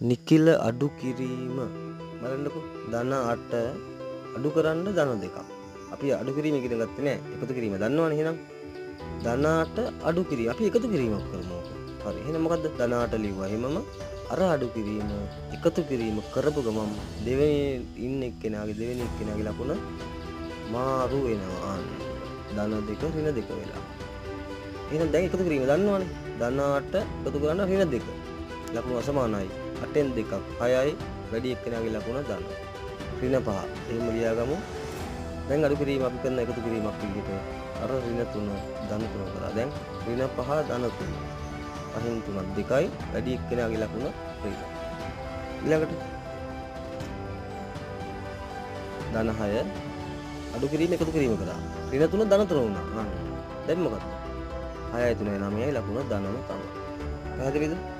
නිකිල අඩු කිරීම බලන්නකො ධන 8 අඩු කරන්න ධන 2ක්. අපි අඩු කිරීම ඉගෙන ගත්තේ නෑ. එකතු කිරීම දන්නවනේ එහෙනම්. ධන 8 අඩු කිරීම. අපි එකතු කිරීමක් කරමු. හරි. එහෙනම් මොකද්ද? ධන 8 ලිව්වා. එහෙමම අර අඩු කිරීම එකතු කිරීම කරපු ගමන් දෙවෙනි ඉන්න එක්කෙනාගේ දෙවෙනි එක්කෙනාගේ ලකුණ මාරු වෙනවා. ධන 2 ඍණ 2 වෙලා. එහෙනම් දැන් එකතු කිරීම දන්නවනේ. ධන 8 එකතු කරන්න ඍණ 2. ලකුණු අසමානයි. 8න් 2ක් 6යි වැඩි එක්කෙනාගේ ලකුණ ධන. ඍණ 5. එහෙම ලියාගමු. දැන් අඩු කිරීම අපි කරන එකතු කිරීමක් විදිහට අර ඍණ 3 ධන 3 කරා. දැන් ඍණ 5 ධන 3. 5න් 3ක් 2යි වැඩි එක්කෙනාගේ ලකුණ ඍණ. ඊළඟට ධන 6 අඩු කිරීම එකතු කිරීම කරා. ඍණ 3 ධන 3 වුණා. දැන් මොකක්ද? 6යි 3යි 9යි ලකුණ ධනම තමයි. පැහැදිලිද?